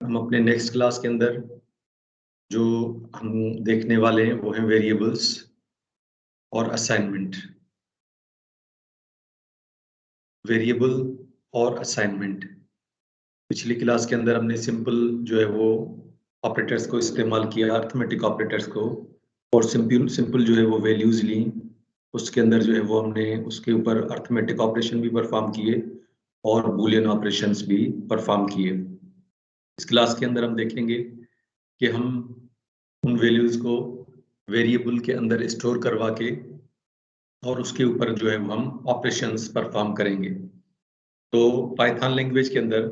हम अपने next class के अंदर जो हम देखने वाले हैं वो हैं वेरिएबल्स और असाइनमेंट। वेरिएबल और असाइनमेंट, पिछली क्लास के अंदर हमने सिंपल जो है वो ऑपरेटर्स को इस्तेमाल किया, अर्थमेटिक ऑपरेटर्स को, और सिंपल सिंपल जो है वो वैल्यूज ली। उसके अंदर जो है वो हमने उसके ऊपर अर्थमेटिक ऑपरेशन भी परफॉर्म किए और बूलियन ऑपरेशंस भी परफॉर्म किए। इस क्लास के अंदर हम देखेंगे कि हम उन वैल्यूज को वेरिएबल के अंदर स्टोर करवा के और उसके ऊपर जो है वो हम ऑपरेशंस परफॉर्म करेंगे। तो पाइथन लैंग्वेज के अंदर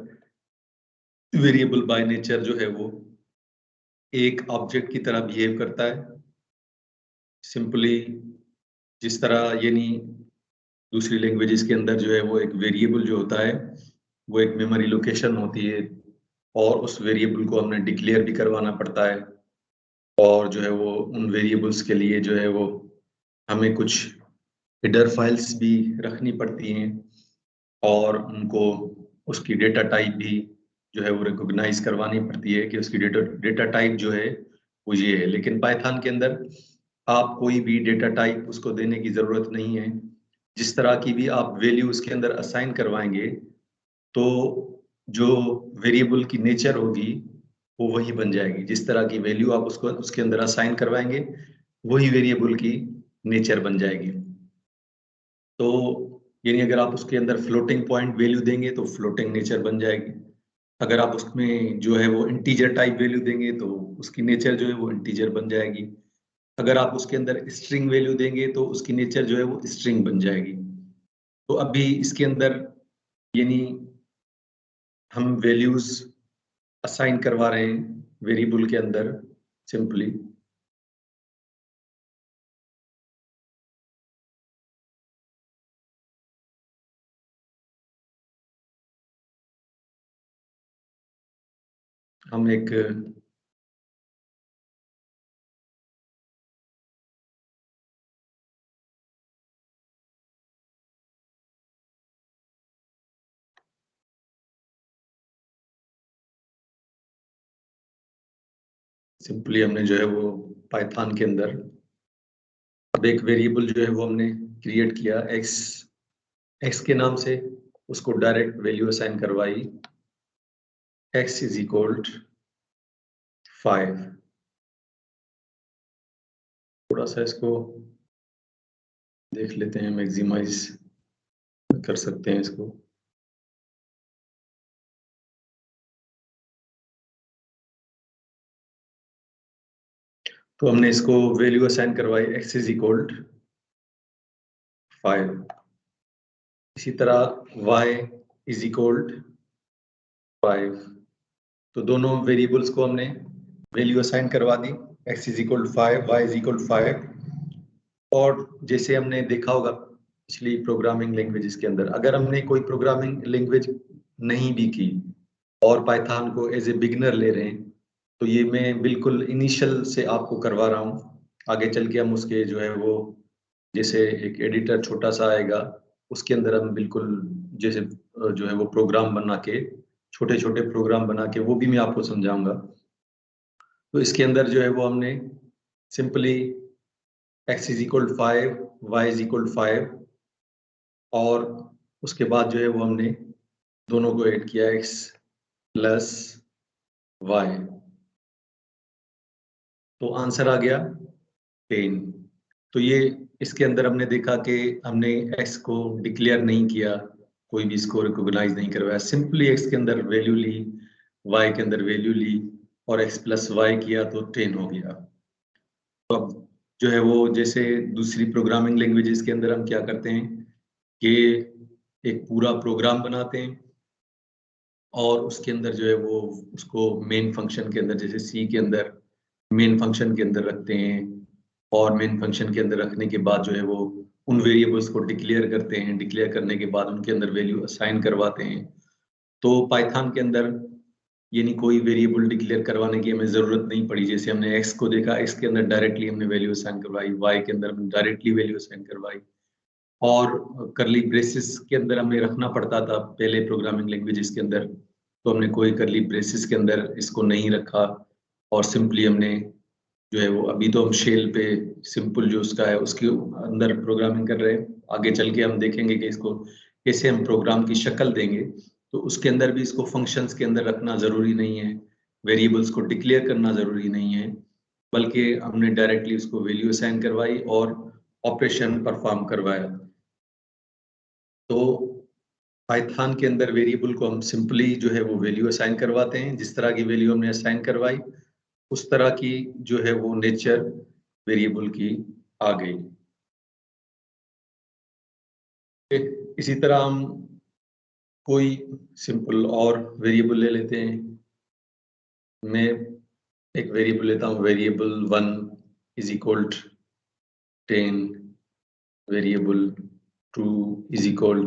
वेरिएबल बाय नेचर जो है वो एक ऑब्जेक्ट की तरह बिहेव करता है। सिंपली जिस तरह यानी दूसरी लैंग्वेजेस के अंदर जो है वो एक वेरिएबल जो होता है वो एक मेमोरी लोकेशन होती है और उस वेरिएबल को हमने डिक्लेयर भी करवाना पड़ता है, और जो है वो उन वेरिएबल्स के लिए जो है वो हमें कुछ हेडर फाइल्स भी रखनी पड़ती हैं और उनको उसकी डेटा टाइप भी जो है वो रिकॉग्नाइज करवानी पड़ती है कि उसकी डेटा टाइप जो है वो ये है। लेकिन पाइथन के अंदर आप कोई भी डेटा टाइप उसको देने की जरूरत नहीं है। जिस तरह की भी आप वैल्यू उसके अंदर असाइन करवाएंगे तो जो वेरिएबल की नेचर होगी वो वही बन जाएगी। जिस तरह की वैल्यू आप उसको उसके अंदर असाइन करवाएंगे वही वेरिएबल की नेचर बन जाएगी। तो यानी अगर आप उसके अंदर फ्लोटिंग पॉइंट वैल्यू देंगे तो फ्लोटिंग नेचर बन जाएगी। अगर आप उसमें जो है वो इंटीजर टाइप वैल्यू देंगे तो उसकी नेचर जो है वो इंटीजर बन जाएगी। अगर आप उसके अंदर स्ट्रिंग वैल्यू देंगे तो उसकी नेचर जो है वो स्ट्रिंग बन जाएगी। तो अभी इसके अंदर यानी हम वैल्यूज असाइन करवा रहे हैं वेरिएबल के अंदर। सिंपली हम एक सिंपली हमने जो है वो पाइथन के अंदर अब एक वेरिएबल जो है वो हमने क्रिएट किया एक्स के नाम से, उसको डायरेक्ट वैल्यू असाइन करवाई x इज इक्वल 5। थोड़ा सा इसको देख लेते हैं, मैक्सिमाइज कर सकते हैं इसको। तो हमने इसको वैल्यू असाइन करवाई x इज इक्वल 5। इसी तरह y इज इक्वल 5। तो दोनों वेरिएबल्स को हमने वैल्यू असाइन करवा दी, x is equal 5, y is equal 5। और जैसे हमने देखा होगा पिछली प्रोग्रामिंग लैंग्वेजेस के अंदर, अगर हमने कोई प्रोग्रामिंग लैंग्वेज नहीं भी की और पाइथन को एज ए बिगिनर ले रहे हैं तो ये मैं बिल्कुल इनिशियल से आपको करवा रहा हूँ। आगे चल के हम उसके जो है वो जैसे एक एडिटर छोटा सा आएगा उसके अंदर हम बिल्कुल जैसे जो है वो प्रोग्राम बना के, छोटे छोटे प्रोग्राम बना के, वो भी मैं आपको समझाऊंगा। तो इसके अंदर जो है वो हमने simply x is equal 5, y is equal 5, और उसके बाद जो है वो हमने दोनों को ऐड किया x प्लस y, तो आंसर आ गया 10। तो ये इसके अंदर हमने देखा कि हमने x को डिक्लेयर नहीं किया, कोई भी इसको रिकॉग्नाइज नहीं करवाया, सिंपली x के अंदर वैल्यू ली, y के अंदर वैल्यू ली और x प्लस वाई किया तो 10 हो गया। तो अब जो है वो जैसे दूसरी प्रोग्रामिंग लैंग्वेजेस के अंदर हम क्या करते हैं कि एक पूरा प्रोग्राम बनाते हैं और उसके अंदर जो है वो उसको मेन फंक्शन के अंदर, जैसे सी के अंदर मेन फंक्शन के अंदर रखते हैं, और मेन फंक्शन के अंदर रखने के बाद जो है वो उन वेरिएबल्स को डिक्लेयर करते हैं, डिक्लेयर करने के बाद उनके अंदर वैल्यू असाइन करवाते हैं। तो पाइथन के अंदर यानी कोई वेरिएबल डिक्लेयर करवाने की हमें जरूरत नहीं पड़ी। जैसे हमने x को देखा, x के अंदर डायरेक्टली हमने वैल्यू असाइन करवाई, y के अंदर हमने डायरेक्टली वैल्यू असाइन करवाई, और करली ब्रेसेस के अंदर हमें रखना पड़ता था पहले प्रोग्रामिंग लैंग्वेजेस के अंदर तो हमने कोई कर्ली ब्रेसेस के अंदर इसको नहीं रखा और सिंपली हमने जो है वो अभी तो हम शेल पे सिंपल जो उसका है उसके अंदर प्रोग्रामिंग कर रहे हैं। आगे चल के हम देखेंगे कि इसको कैसे हम प्रोग्राम की शक्ल देंगे, तो उसके अंदर भी इसको फंक्शंस के अंदर रखना ज़रूरी नहीं है, वेरिएबल्स को डिक्लेयर करना ज़रूरी नहीं है, बल्कि हमने डायरेक्टली उसको वैल्यू असाइन करवाई और ऑपरेशन परफॉर्म करवाया। तो पाइथन के अंदर वेरिएबल को हम सिंपली जो है वो वैल्यू असाइन करवाते हैं, जिस तरह की वैल्यू हमने असाइन करवाई उस तरह की जो है वो नेचर वेरिएबल की आ गई। इसी तरह हम कोई सिंपल और वेरिएबल ले लेते हैं। मैं एक वेरिएबल लेता हूँ, variable 1 is equal 10, variable 2 is equal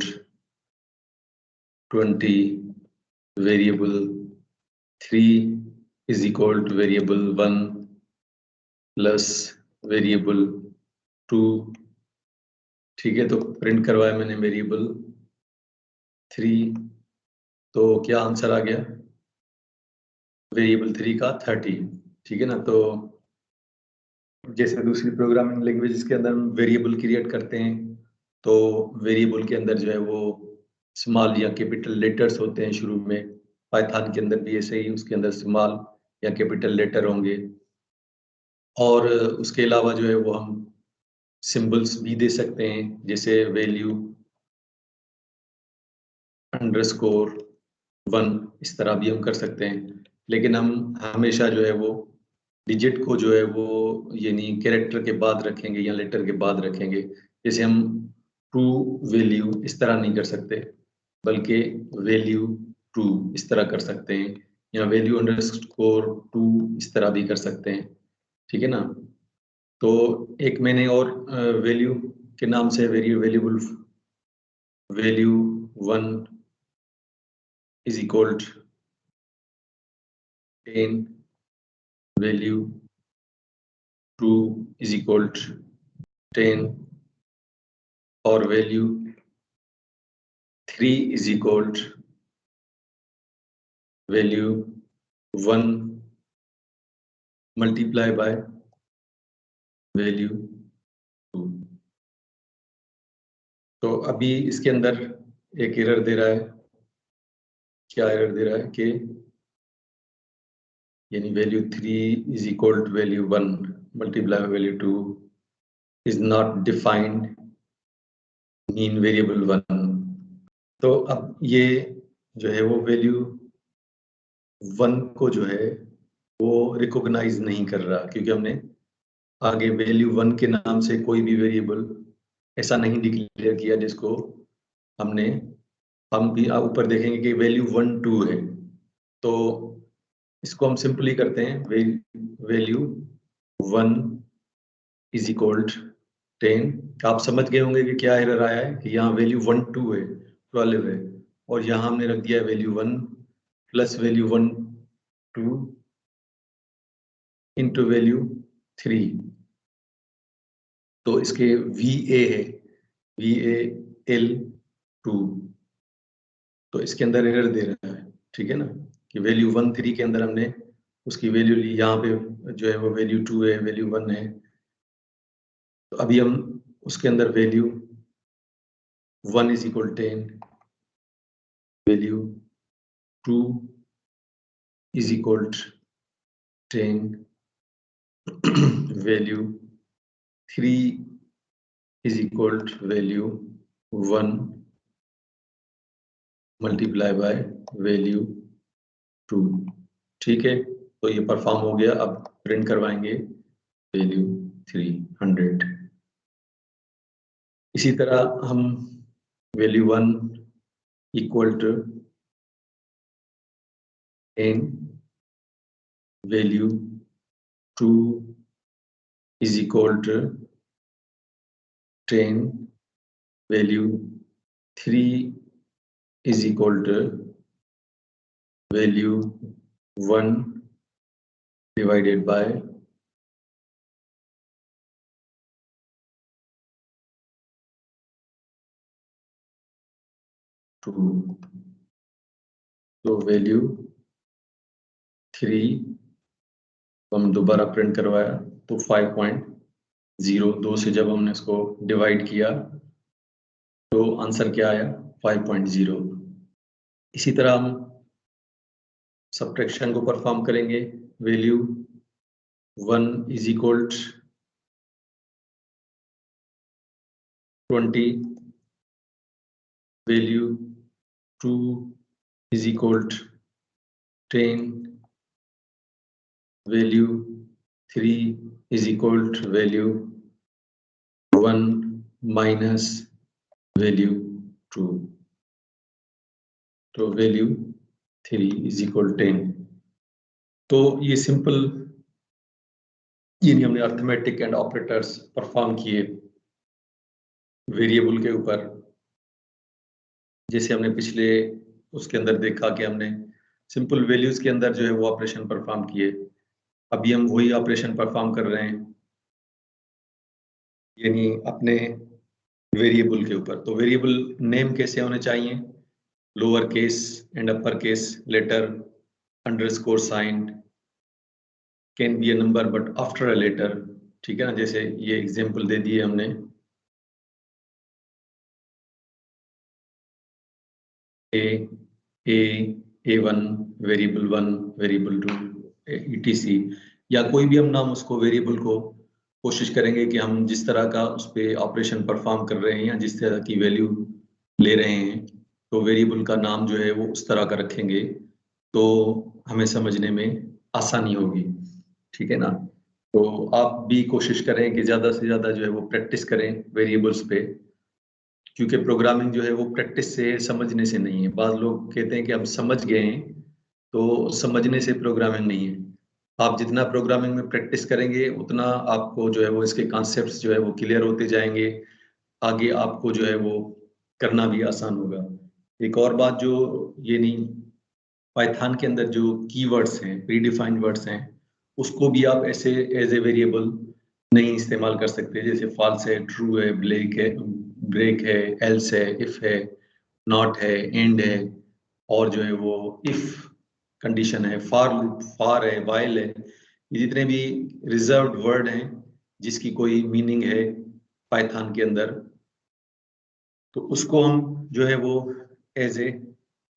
20, variable 3 is equal two variable 1 plus variable 2। ठीक है, तो प्रिंट करवाया मैंने वेरिएबल 3, तो क्या आंसर आ गया? वेरिएबल 3 का 30। ठीक है ना, तो जैसे दूसरी प्रोग्रामिंग लैंग्वेजेस के अंदर हम वेरिएबल क्रिएट करते हैं, तो वेरिएबल के अंदर जो है वो स्मॉल या कैपिटल लेटर्स होते हैं शुरू में। पाइथन के अंदर भी ऐसे ही उसके अंदर स्मॉल या कैपिटल लेटर होंगे और उसके अलावा जो है वो हम सिंबल्स भी दे सकते हैं, जैसे वैल्यू अंडरस्कोर 1, इस तरह भी हम कर सकते हैं। लेकिन हम हमेशा जो है वो डिजिट को जो है वो यानी कैरेक्टर के बाद रखेंगे या लेटर के बाद रखेंगे। जैसे हम ट्रू वैल्यू इस तरह नहीं कर सकते, बल्कि वैल्यू ट्रू इस तरह कर सकते हैं, या वैल्यू अंडरस्कोर 2 इस तरह भी कर सकते हैं। ठीक है ना, तो एक मैंने और वैल्यू के नाम से variable value 1 is equal 10, value 2 is equal 10 और value 3 is equal value 1 multiply by value 2। तो अभी इसके अंदर एक एरर दे रहा है। क्या एरर दे रहा है कि यानी value 3 is equal to value 1 multiply by value 2 is not defined mean variable 1। तो अब ये जो है वो वैल्यू 1 को जो है वो रिकॉग्नाइज नहीं कर रहा, क्योंकि हमने आगे वैल्यू 1 के नाम से कोई भी वेरिएबल ऐसा नहीं डिक्लेयर किया जिसको हमने, हम भी ऊपर देखेंगे कि वैल्यू 1 2 है। तो इसको हम सिंपली करते हैं, वैल्यू 1 इज इक्वल 10। आप समझ गए होंगे कि क्या एरर आया है, कि यहाँ वैल्यू 1 2 है, 12 है, और यहाँ हमने रख दिया value 1 plus value 1 2 into value 3। तो इसके वी ए है, वी ए एल 2, तो इसके अंदर एरर दे रहा है। ठीक है ना, कि वैल्यू 1 3 के अंदर हमने उसकी वैल्यू ली, यहाँ पे जो है वो वैल्यू 2 है, वैल्यू 1 है। तो अभी हम उसके अंदर value 1 is equal 10, value 2 is equal 10, value 3 is equal value 1 multiply by value 2। ठीक है, तो ये परफॉर्म हो गया। अब प्रिंट करवाएंगे वैल्यू 300। इसी तरह हम value 1 equal to n, value 2 is equal to 10, value 3 is equal to value 1 divided by 2। तो वैल्यू 3 हम दोबारा प्रिंट करवाया तो 5.0, 2 से जब हमने इसको डिवाइड किया तो आंसर क्या आया 5.0। इसी तरह हम सब्ट्रैक्शन को परफॉर्म करेंगे। Value 1 is equal 20, value 2 is equal to 10, value 3 is equal to value 1 minus value 2, तो value 3 is equal to 10। तो ये सिंपल यानी हमने अर्थमेटिक एंड ऑपरेटर्स परफॉर्म किए वेरिएबल के ऊपर। जैसे हमने पिछले उसके अंदर देखा कि हमने सिंपल वैल्यूज के अंदर जो है वो ऑपरेशन परफॉर्म किए, अभी हम वही ऑपरेशन परफॉर्म कर रहे हैं यानी अपने वेरिएबल के ऊपर। तो वेरिएबल नेम कैसे होने चाहिए, lower case and upper case letter, underscore sign, can be a number but after a letter, ठीक है ना। जैसे ये एग्जांपल दे दिए हमने, A1, वेरिएबल 1, वेरिएबल 2, etc, या कोई भी हम नाम उसको वेरिएबल को कोशिश करेंगे कि हम जिस तरह का उस पर ऑपरेशन परफॉर्म कर रहे हैं या जिस तरह की वैल्यू ले रहे हैं तो वेरिएबल का नाम जो है वो उस तरह का रखेंगे तो हमें समझने में आसानी होगी, ठीक है ना। तो आप भी कोशिश करें कि ज़्यादा से ज़्यादा जो है वो प्रैक्टिस करें वेरिएबल्स पे, क्योंकि प्रोग्रामिंग जो है वो प्रैक्टिस से समझने से नहीं है। बाद लोग कहते हैं कि हम समझ गए हैं, तो समझने से प्रोग्रामिंग नहीं है। आप जितना प्रोग्रामिंग में प्रैक्टिस करेंगे उतना आपको जो है वो इसके कॉन्सेप्ट्स जो है वो क्लियर होते जाएंगे, आगे आपको जो है वो करना भी आसान होगा। एक और बात जो ये नहीं, पाइथन के अंदर जो कीवर्ड्स हैं, प्रीडिफाइंड वर्ड्स हैं, उसको भी आप ऐसे एज ए वेरिएबल नहीं इस्तेमाल कर सकते। जैसे फॉल्स है, ट्रू है, ब्रेक है, एल्स है, इफ है, नॉट है, एंड है, और जो है वो इफ कंडीशन है, फार है, वाइल है। ये जितने भी रिजर्व्ड वर्ड हैं जिसकी कोई मीनिंग है पाइथन के अंदर, तो उसको हम जो है वो एज ए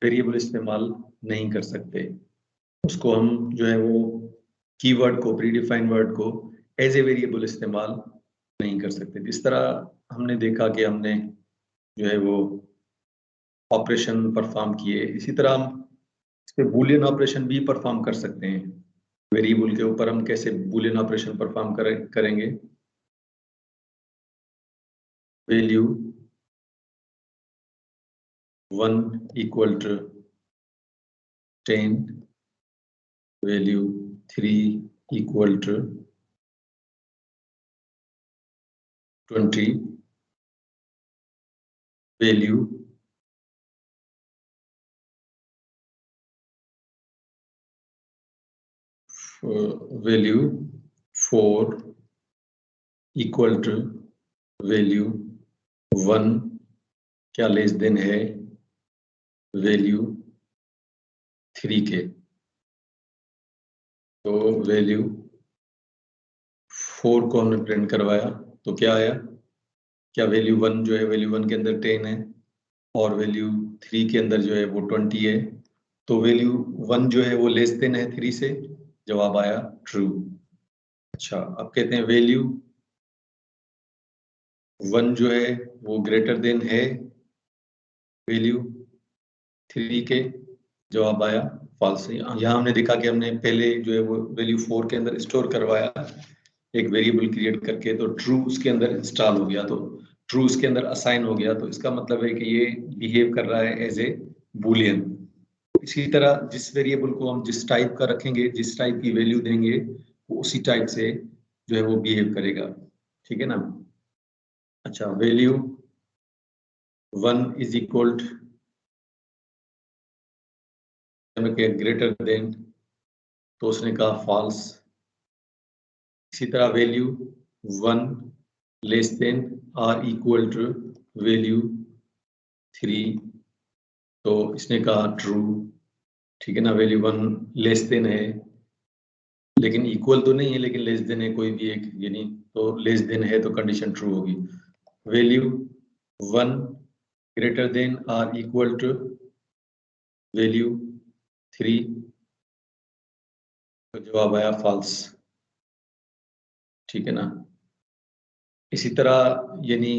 वेरिएबल इस्तेमाल नहीं कर सकते। उसको हम जो है वो कीवर्ड को, प्रीडिफाइंड वर्ड को एज ए वेरिएबल इस्तेमाल नहीं कर सकते। इस तरह हमने देखा कि हमने जो है वो ऑपरेशन परफॉर्म किए। इसी तरह हम इस पे बूलियन ऑपरेशन भी परफॉर्म कर सकते हैं। वेरिएबल के ऊपर हम कैसे बूलियन ऑपरेशन परफॉर्म करेंगे। Value 1 equal to 10, value 3 equal to 20, value value 4 equal to value 1 क्या लेस देन है वैल्यू 3 के। तो वैल्यू 4 को हमने प्रिंट करवाया तो क्या आया, क्या वैल्यू 1 जो है वैल्यू 1 के अंदर 10 है और वैल्यू 3 के अंदर जो है वो 20 है। तो वैल्यू 1 जो है वो लेस देन है 3 से, जवाब आया ट्रू। अच्छा, अब कहते हैं वैल्यू 1 जो है वो ग्रेटर देन है वैल्यू 3 के, जवाब आया फॉल्स। यहाँ हमने देखा कि हमने पहले जो है वो वैल्यू 4 के अंदर स्टोर करवाया एक वेरिएबल क्रिएट करके, तो ट्रू उसके अंदर इंस्टॉल हो गया, तो ट्रू उसके अंदर असाइन हो गया। तो इसका मतलब है कि ये बिहेव कर रहा है एज ए बूलियन। इसी तरह जिस वेरिएबल को हम जिस टाइप का रखेंगे, जिस टाइप की वैल्यू देंगे, वो उसी टाइप से जो है वो बिहेव करेगा, ठीक है ना। अच्छा, value 1 is equal greater than, तो उसने कहा फॉल्स। इसी तरह value 1 less than or equal to value 3, तो इसने कहा ट्रू। ठीक है ना, वैल्यू 1 लेस देन है, लेकिन इक्वल तो नहीं है, लेकिन लेस देन है कोई भी एक, यानी तो लेस देन है तो कंडीशन ट्रू होगी। Value 1 greater than or equal to value 3, तो जवाब आया फॉल्स। ठीक है ना, इसी तरह यानी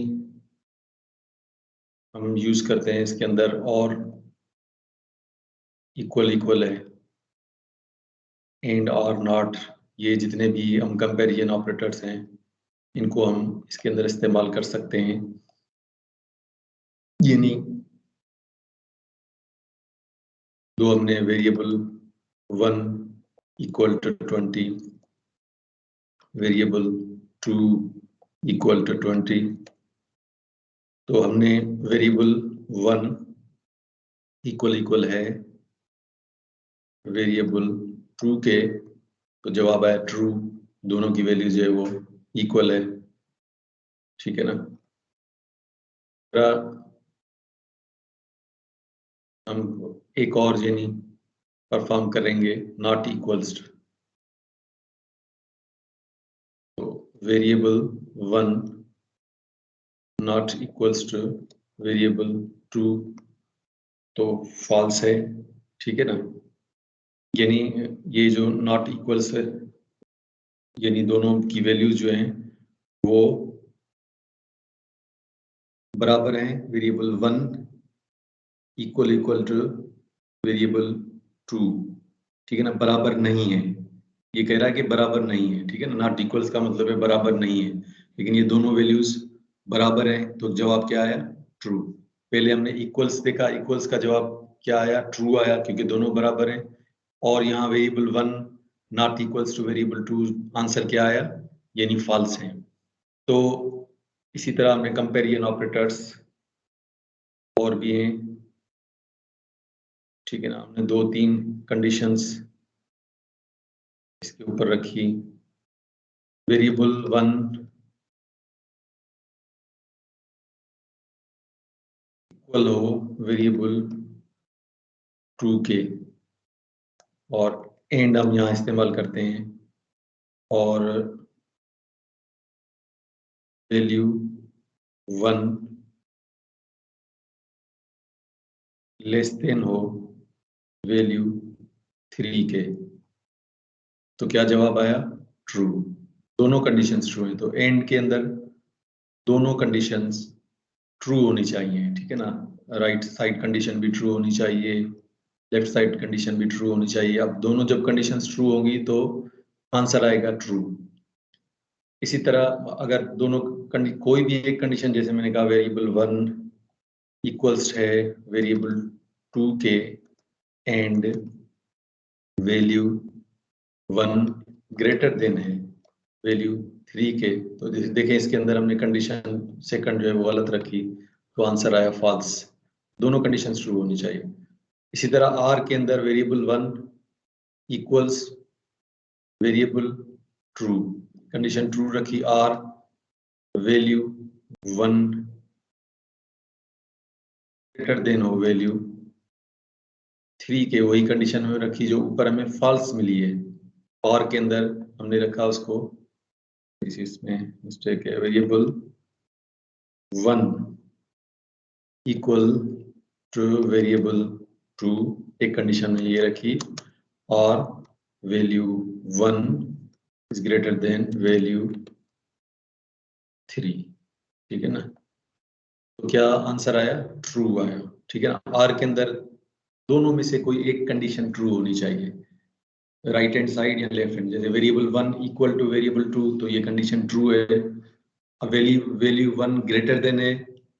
हम यूज करते हैं इसके अंदर, और इक्वल इक्वल है, एंड और नॉट, ये जितने भी हम कंपैरिजन ऑपरेटर्स हैं इनको हम इसके अंदर इस्तेमाल कर सकते हैं। यानी दो हमने variable 1 equal to 20, variable 2 equal to 20, तो हमने वेरिएबल 1 इक्वल इक्वल है वेरिएबल 2 के, तो जवाब आया ट्रू, दोनों की वैल्यू जो है वो इक्वल है। ठीक है ना, हम एक और यानी परफॉर्म करेंगे नॉट इक्वल्स, तो variable 1 not equals two variable 2, तो फॉल्स है। ठीक है ना, यानी ये जो नॉट इक्वल्स है, यानी दोनों की वैल्यूज जो हैं वो बराबर हैं, variable 1 equal equal two variable 2। ठीक है ना, बराबर नहीं है, ये कह रहा है कि बराबर नहीं है। ठीक है ना, नॉट इक्वल्स का मतलब है बराबर नहीं है, लेकिन ये दोनों वैल्यूज बराबर हैं, तो जवाब क्या आया? ट्रू। पहले हमने इक्वल्स देखा, इक्वल्स का जवाब क्या आया? ट्रू आया, क्योंकि दोनों बराबर हैं। और यहाँ variable 1 not equals two variable 2, answer क्या आया? यानी फॉल्स है। तो इसी तरह हमने कंपैरिजन ऑपरेटर्स और भी हैं। ठीक है ना, हमने 2-3 कंडीशंस इसके ऊपर रखी। वेरिएबल 1 इक्वल हो वेरिएबल 2 के, और एंड हम यहाँ इस्तेमाल करते हैं, और वैल्यू 1 लेस देन हो वैल्यू 3 के, तो क्या जवाब आया? ट्रू। दोनों कंडीशंस ट्रू हैं, तो एंड के अंदर दोनों कंडीशंस ट्रू होनी चाहिए। ठीक है ना, राइट साइड कंडीशन भी ट्रू होनी चाहिए, लेफ्ट साइड कंडीशन भी ट्रू होनी चाहिए। अब दोनों जब कंडीशंस ट्रू होंगी तो आंसर आएगा ट्रू। इसी तरह अगर दोनों कोई भी एक कंडीशन, जैसे मैंने कहा वेरिएबल 1 इक्वल्स है वेरिएबल 2 के, एंड वैल्यू 1 ग्रेटर देन है वैल्यू 3 के, तो देखें इसके अंदर हमने कंडीशन सेकंड जो है वो गलत रखी, तो आंसर आया फॉल्स। दोनों कंडीशंस ट्रू होनी चाहिए। इसी तरह आर के अंदर variable 1 equals variable true, condition true रखी, आर वैल्यू 1 ग्रेटर देन हो वैल्यू 3 के, वही कंडीशन में रखी जो ऊपर हमें फॉल्स मिली है। और के अंदर हमने रखा उसको, इसमें मिस्टेक है, वेरिएबल 1 इक्वल टू वेरिएबल 2, एक कंडीशन में ये रखी, और value 1 is greater than value 3। ठीक है ना, तो क्या आंसर आया? ट्रू आया। ठीक है ना, आर के अंदर दोनों में से कोई एक कंडीशन ट्रू होनी चाहिए, राइट हैंड साइड या लेफ्ट हैंड। जैसे वेरिएबल 1 इक्वल टू वेरिएबल 2, तो ये कंडीशन ट्रू है। वैल्यू 1 ग्रेटर देन है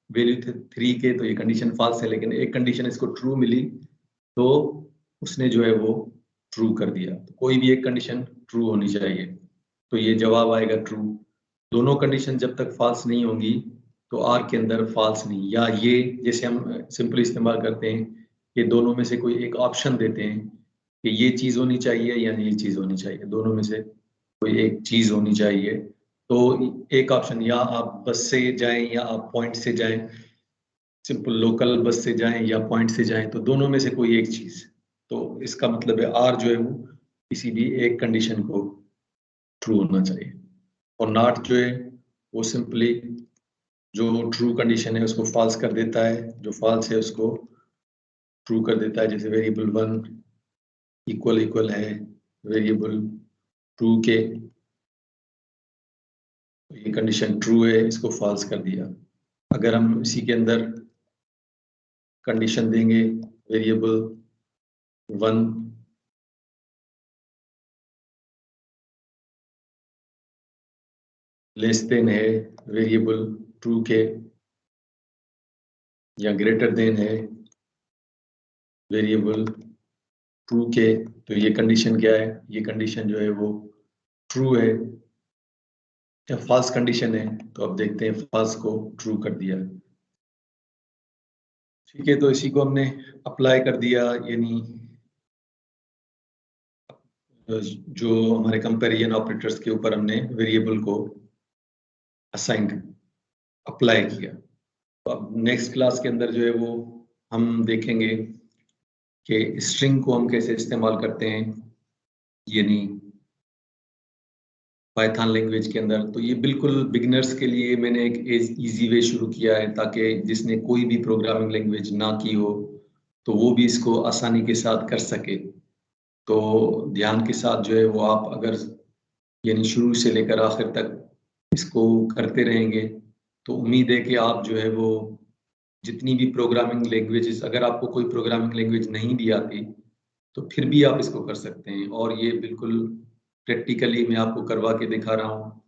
वैल्यू 3 के, तो ये कंडीशन फॉल्स है, लेकिन एक कंडीशन इसको ट्रू मिली तो उसने जो है वो ट्रू कर दिया। तो कोई भी एक कंडीशन ट्रू होनी चाहिए, तो ये जवाब आएगा ट्रू। दोनों कंडीशन जब तक फॉल्स नहीं होंगी तो आर के अंदर फॉल्स नहीं, या ये जैसे हम सिंपली इस्तेमाल करते हैं, ये दोनों में से कोई एक ऑप्शन देते हैं कि ये चीज होनी चाहिए या ये चीज होनी चाहिए, दोनों में से कोई एक चीज होनी चाहिए। तो एक ऑप्शन, या आप बस से जाएं या आप पॉइंट से जाएं, सिंपल लोकल बस से जाएं या पॉइंट से जाएं, तो दोनों में से कोई एक चीज। तो इसका मतलब है आर जो है वो किसी भी एक कंडीशन को ट्रू होना चाहिए, और नॉट जो है वो सिंपली जो ट्रू कंडीशन है उसको फॉल्स कर देता है, जो फॉल्स है उसको ट्रू कर देता है। जैसे वेरिएबल 1 इक्वल इक्वल है वेरिएबल 2 के, तो ये कंडीशन ट्रू है, इसको फॉल्स कर दिया। अगर हम इसी के अंदर कंडीशन देंगे वेरिएबल 1 लेस देन है वेरिएबल 2 के, या ग्रेटर देन है वेरिएबल 2 के, तो ये कंडीशन क्या है? ये कंडीशन जो है वो ट्रू है या फॉल्स कंडीशन है? तो अब देखते हैं, फॉल्स को ट्रू कर दिया। ठीक है, तो इसी को हमने अप्लाई कर दिया, यानी जो हमारे कंपैरिजन ऑपरेटर्स के ऊपर हमने वेरिएबल को असाइन अप्लाई किया। तो अब नेक्स्ट क्लास के अंदर जो है वो हम देखेंगे कि स्ट्रिंग को हम कैसे इस्तेमाल करते हैं, यानी पाइथन लैंग्वेज के अंदर। तो ये बिल्कुल बिगिनर्स के लिए मैंने एक इजी वे शुरू किया है, ताकि जिसने कोई भी प्रोग्रामिंग लैंग्वेज ना की हो तो वो भी इसको आसानी के साथ कर सके। तो ध्यान के साथ जो है वो आप अगर यानी शुरू से लेकर आखिर तक इसको करते रहेंगे तो उम्मीद है कि आप जो है वो जितनी भी प्रोग्रामिंग लैंग्वेजेस, अगर आपको कोई प्रोग्रामिंग लैंग्वेज नहीं भी आती तो फिर भी आप इसको कर सकते हैं। और ये बिल्कुल प्रैक्टिकली मैं आपको करवा के दिखा रहा हूँ।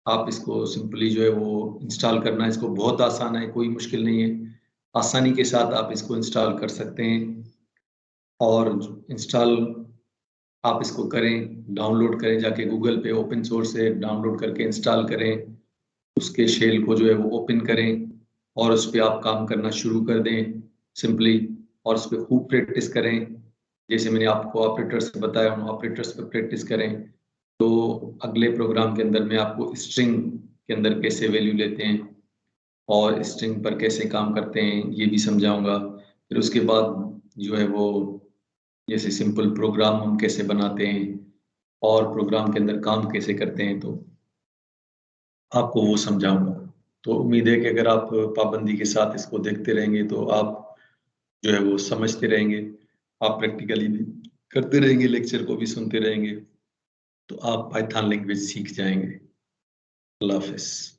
आप इसको सिंपली जो है वो इंस्टॉल करना, इसको बहुत आसान है, कोई मुश्किल नहीं है। आसानी के साथ आप इसको इंस्टॉल कर सकते हैं, और इंस्टॉल आप इसको करें, डाउनलोड करें, जाके गूगल पे ओपन सोर्स से डाउनलोड करके इंस्टॉल करें, उसके शेल को जो है वो ओपन करें और उस पर आप काम करना शुरू कर दें सिंपली, और उस पर खूब प्रैक्टिस करें। जैसे मैंने आपको ऑपरेटर्स बताया, उन ऑपरेटर्स पर प्रैक्टिस करें। तो अगले प्रोग्राम के अंदर मैं आपको स्ट्रिंग के अंदर कैसे वैल्यू लेते हैं और स्ट्रिंग पर कैसे काम करते हैं ये भी समझाऊंगा। फिर उसके बाद जो है वो जैसे सिंपल प्रोग्राम हम कैसे बनाते हैं और प्रोग्राम के अंदर काम कैसे करते हैं, तो आपको वो समझाऊंगा। तो उम्मीद है कि अगर आप पाबंदी के साथ इसको देखते रहेंगे तो आप जो है वो समझते रहेंगे, आप प्रैक्टिकली भी करते रहेंगे, लेक्चर को भी सुनते रहेंगे, तो आप पाइथन लैंग्वेज सीख जाएंगे। अल्लाह हाफिज़।